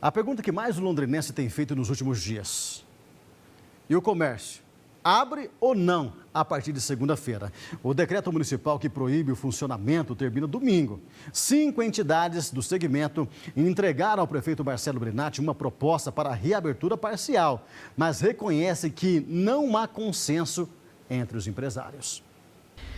A pergunta que mais o londrinense tem feito nos últimos dias: e o comércio? Abre ou não a partir de segunda-feira? O decreto municipal que proíbe o funcionamento termina domingo. 5 entidades do segmento entregaram ao prefeito Marcelo Brinatti uma proposta para a reabertura parcial, mas reconhecem que não há consenso entre os empresários.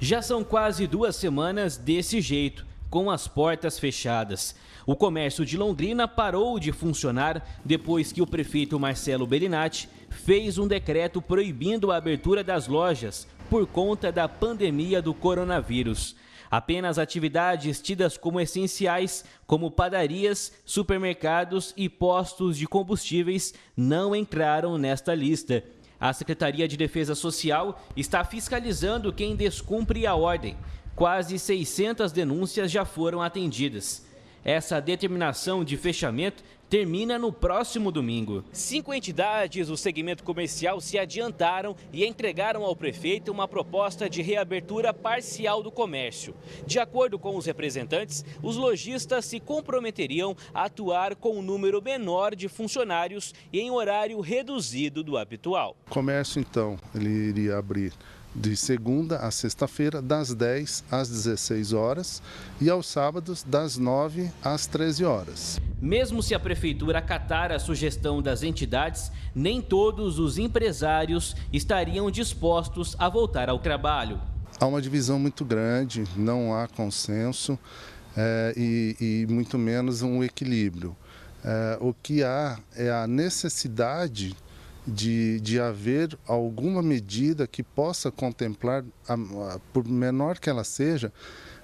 Já são quase 2 semanas desse jeito, com as portas fechadas. O comércio de Londrina parou de funcionar depois que o prefeito Marcelo Brinatti fez um decreto proibindo a abertura das lojas por conta da pandemia do coronavírus. Apenas atividades tidas como essenciais, como padarias, supermercados e postos de combustíveis, não entraram nesta lista. A Secretaria de Defesa Social está fiscalizando quem descumpre a ordem. Quase 600 denúncias já foram atendidas. Essa determinação de fechamento termina no próximo domingo. 5 entidades do segmento comercial se adiantaram e entregaram ao prefeito uma proposta de reabertura parcial do comércio. De acordo com os representantes, os lojistas se comprometeriam a atuar com um número menor de funcionários e em horário reduzido do habitual. O comércio, então, ele iria abrir de segunda a sexta-feira, das 10 às 16 horas e aos sábados, das 9 às 13 horas. Mesmo se a prefeitura acatar a sugestão das entidades, nem todos os empresários estariam dispostos a voltar ao trabalho. Há uma divisão muito grande, não há consenso e muito menos um equilíbrio. O que há é a necessidade de haver alguma medida que possa contemplar, por menor que ela seja,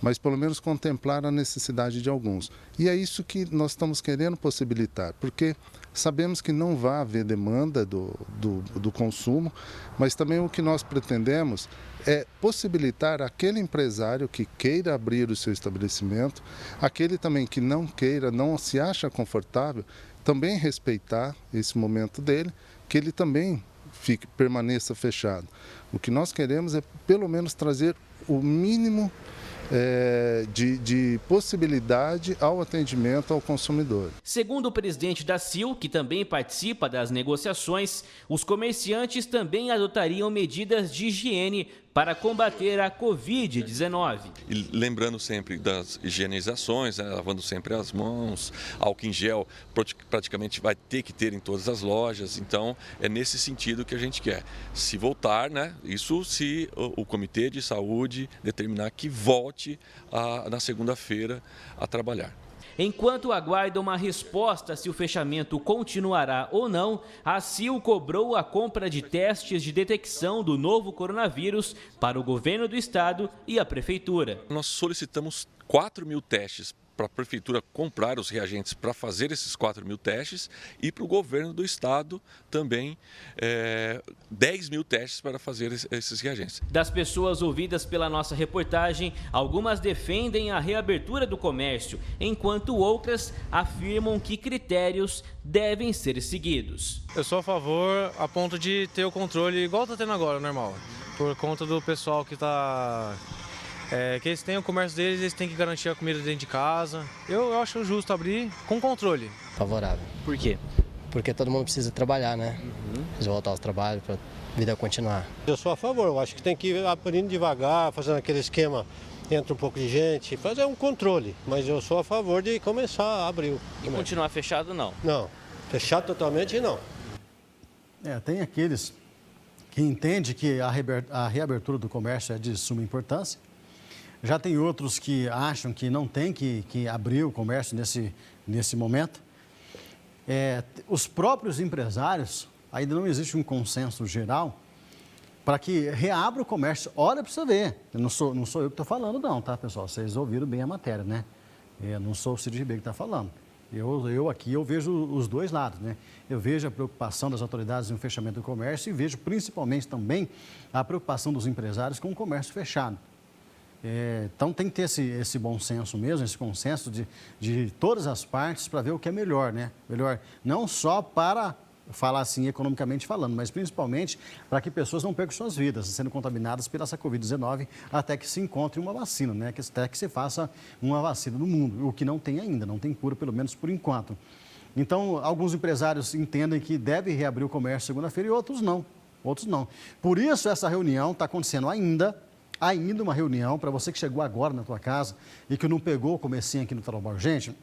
mas pelo menos contemplar a necessidade de alguns. E é isso que nós estamos querendo possibilitar, porque sabemos que não vai haver demanda do consumo, mas também o que nós pretendemos é possibilitar aquele empresário que queira abrir o seu estabelecimento, aquele também que não queira, não se acha confortável, também respeitar esse momento dele, que ele também permaneça fechado. O que nós queremos é pelo menos trazer o mínimo de possibilidade ao atendimento ao consumidor. Segundo o presidente da CIL, que também participa das negociações, os comerciantes também adotariam medidas de higiene para combater a Covid-19. E lembrando sempre das higienizações, lavando sempre as mãos, álcool em gel praticamente vai ter que ter em todas as lojas, então é nesse sentido que a gente quer. Se voltar, isso se o Comitê de Saúde determinar que volte na segunda-feira a trabalhar. Enquanto aguarda uma resposta se o fechamento continuará ou não, a CIL cobrou a compra de testes de detecção do novo coronavírus para o governo do estado e a prefeitura. Nós solicitamos 4.000 testes para a prefeitura comprar os reagentes para fazer esses 4.000 testes e para o governo do estado também 10.000 testes para fazer esses reagentes. Das pessoas ouvidas pela nossa reportagem, algumas defendem a reabertura do comércio, enquanto outras afirmam que critérios devem ser seguidos. Eu sou a favor a ponto de ter o controle igual está tendo agora, normal, por conta do pessoal que está... que eles têm o comércio deles, eles têm que garantir a comida dentro de casa. Eu acho justo abrir com controle. Favorável. Por quê? Porque todo mundo precisa trabalhar, né? Precisa voltar ao trabalho para a vida continuar. Eu sou a favor, eu acho que tem que ir abrindo devagar, fazendo aquele esquema, entra um pouco de gente, fazer um controle. Mas eu sou a favor de começar a abrir. E continuar fechado, não? Não, fechado totalmente não. Tem aqueles que entendem que a reabertura do comércio é de suma importância. Já tem outros que acham que não tem que abrir o comércio nesse momento. Os próprios empresários, ainda não existe um consenso geral para que reabra o comércio. Olha para você ver, não sou eu que estou falando não, tá, pessoal? Vocês ouviram bem a matéria, né? Não sou o Cid Ribeiro que está falando. Eu aqui vejo os dois lados, né? Eu vejo a preocupação das autoridades no fechamento do comércio e vejo principalmente também a preocupação dos empresários com o comércio fechado. Então tem que ter esse bom senso mesmo, esse consenso de todas as partes para ver o que é melhor, né? Melhor não só para falar assim economicamente falando, mas principalmente para que pessoas não percam suas vidas sendo contaminadas pela essa Covid-19 até que se encontre uma vacina, né? Até que se faça uma vacina no mundo, o que não tem ainda, não tem cura, pelo menos por enquanto. Então, alguns empresários entendem que deve reabrir o comércio segunda-feira e outros não. Outros não. Por isso, essa reunião está acontecendo ainda uma reunião, para você que chegou agora na tua casa e que não pegou o comecinho aqui no Tarobá Urgente,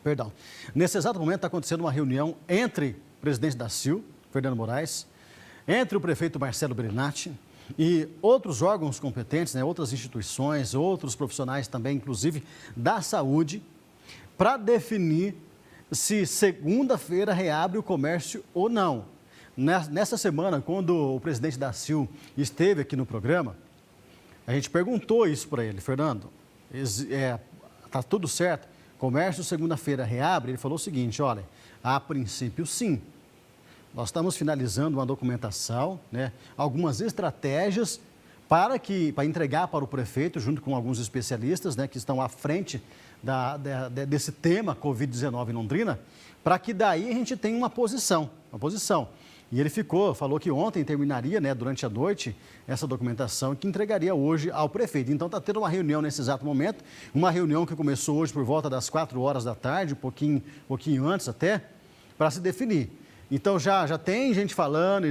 perdão. Nesse exato momento está acontecendo uma reunião entre o presidente da CIL, Fernando Moraes, entre o prefeito Marcelo Bellinati e outros órgãos competentes, né, outras instituições, outros profissionais também, inclusive da saúde, para definir se segunda-feira reabre o comércio ou não. Nessa semana, quando o presidente da CIL esteve aqui no programa, a gente perguntou isso para ele: Fernando, está tudo certo? Comércio segunda-feira reabre? Ele falou o seguinte: olha, a princípio sim. Nós estamos finalizando uma documentação, né, algumas estratégias para entregar para o prefeito, junto com alguns especialistas, né, que estão à frente desse tema Covid-19 em Londrina, para que daí a gente tenha uma posição. E ele falou que ontem terminaria, né, durante a noite, essa documentação e que entregaria hoje ao prefeito. Então está tendo uma reunião nesse exato momento, uma reunião que começou hoje por volta das 4 horas da tarde, um pouquinho antes até, para se definir. Então já tem gente falando,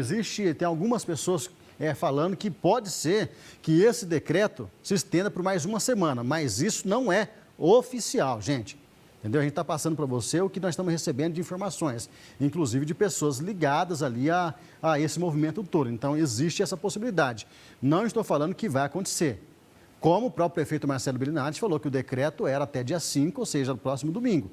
tem algumas pessoas falando que pode ser que esse decreto se estenda por mais uma semana, mas isso não é oficial, gente. Entendeu? A gente está passando para você o que nós estamos recebendo de informações, inclusive de pessoas ligadas ali a esse movimento todo. Então, existe essa possibilidade. Não estou falando que vai acontecer. Como o próprio prefeito Marcelo Bellinati falou que o decreto era até dia 5, ou seja, no próximo domingo.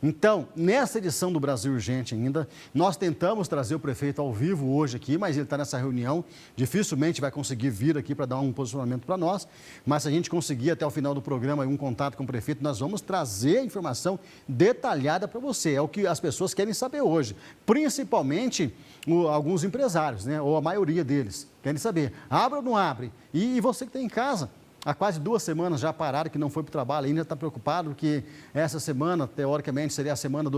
Então, nessa edição do Brasil Urgente ainda, nós tentamos trazer o prefeito ao vivo hoje aqui, mas ele está nessa reunião, dificilmente vai conseguir vir aqui para dar um posicionamento para nós, mas se a gente conseguir até o final do programa um contato com o prefeito, nós vamos trazer a informação detalhada para você, é o que as pessoas querem saber hoje, principalmente alguns empresários, né, ou a maioria deles, querem saber, abre ou não abre? E você que está em casa, há quase 2 semanas já pararam, que não foi para o trabalho, ainda está preocupado, porque essa semana, teoricamente, seria a semana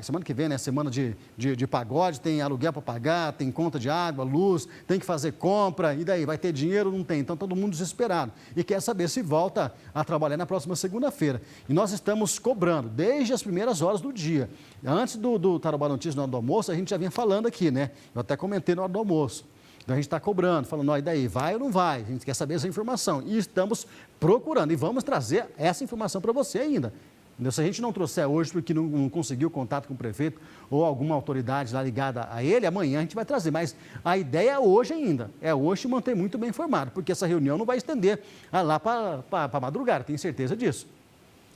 semana que vem, né? Semana de pagode, tem aluguel para pagar, tem conta de água, luz, tem que fazer compra, e daí, vai ter dinheiro? Não tem. Então, todo mundo desesperado. E quer saber se volta a trabalhar na próxima segunda-feira. E nós estamos cobrando, desde as primeiras horas do dia. Antes do Tarobá Notícias, na hora do almoço, a gente já vinha falando aqui, né? Eu até comentei na hora do almoço. Então, a gente está cobrando, falando, e daí, vai ou não vai? A gente quer saber essa informação. E estamos procurando, e vamos trazer essa informação para você ainda. Entendeu? Se a gente não trouxer hoje porque não conseguiu contato com o prefeito ou alguma autoridade lá ligada a ele, amanhã a gente vai trazer. Mas a ideia é hoje ainda, é hoje manter muito bem informado, porque essa reunião não vai estender lá para madrugada, tenho certeza disso.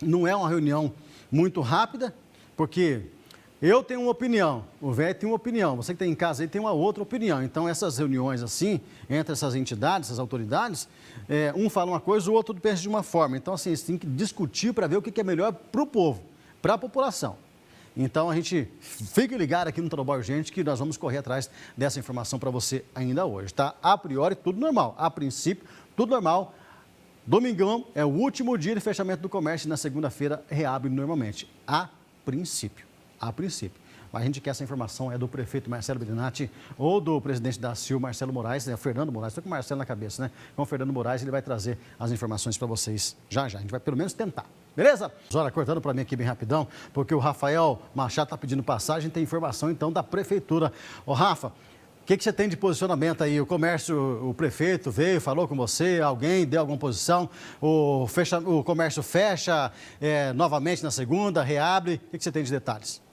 Não é uma reunião muito rápida, porque eu tenho uma opinião, o velho tem uma opinião, você que está em casa aí tem uma outra opinião. Então, essas reuniões assim, entre essas entidades, essas autoridades, um fala uma coisa, o outro pensa de uma forma. Então, assim, você tem que discutir para ver o que é melhor para o povo, para a população. Então, a gente fique ligado aqui no Tarobá Urgente que nós vamos correr atrás dessa informação para você ainda hoje, tá? A priori, tudo normal. A princípio, tudo normal. Domingão é o último dia de fechamento do comércio e na segunda-feira reabre normalmente. A princípio. Mas a gente quer essa informação é do prefeito Marcelo Bellinati ou do presidente da CIL, Marcelo Moraes, né? Fernando Moraes, estou com o Marcelo na cabeça, né? Com o Fernando Moraes, ele vai trazer as informações para vocês já. A gente vai pelo menos tentar, beleza? Olha, cortando para mim aqui bem rapidão, porque o Rafael Machado está pedindo passagem, tem informação então da prefeitura. Ô Rafa, o que você tem de posicionamento aí? O prefeito veio, falou com você, alguém deu alguma posição? O comércio fecha novamente na segunda, reabre? O que você tem de detalhes?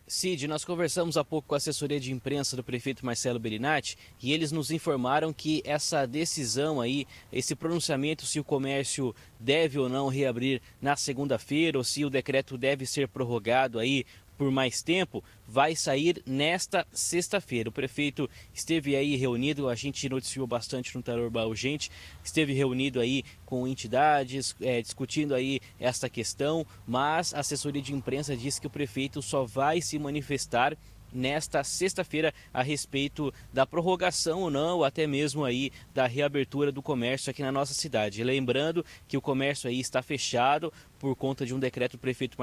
Cid, nós conversamos há pouco com a assessoria de imprensa do prefeito Marcelo Bellinati e eles nos informaram que essa decisão aí, esse pronunciamento se o comércio deve ou não reabrir na segunda-feira ou se o decreto deve ser prorrogado aí por mais tempo, vai sair nesta sexta-feira. O prefeito esteve aí reunido, a gente noticiou bastante no Tarobá Urgente, esteve reunido aí com entidades, discutindo aí esta questão, mas a assessoria de imprensa disse que o prefeito só vai se manifestar nesta sexta-feira a respeito da prorrogação ou não, ou até mesmo aí da reabertura do comércio aqui na nossa cidade. Lembrando que o comércio aí está fechado por conta de um decreto do prefeito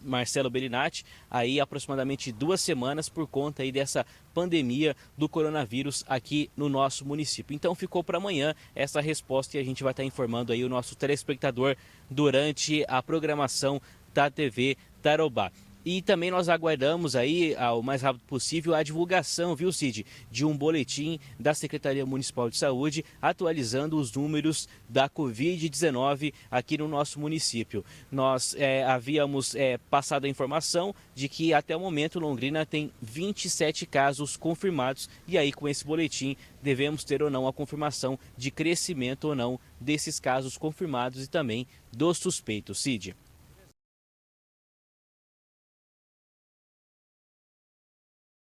Marcelo Bellinati, aí aproximadamente 2 semanas por conta aí dessa pandemia do coronavírus aqui no nosso município. Então ficou para amanhã essa resposta e a gente vai estar informando aí o nosso telespectador durante a programação da TV Tarobá. E também nós aguardamos aí, o mais rápido possível, a divulgação, viu, Cid, de um boletim da Secretaria Municipal de Saúde atualizando os números da Covid-19 aqui no nosso município. Nós havíamos passado a informação de que até o momento Londrina tem 27 casos confirmados e aí com esse boletim devemos ter ou não a confirmação de crescimento ou não desses casos confirmados e também dos suspeitos, Cid.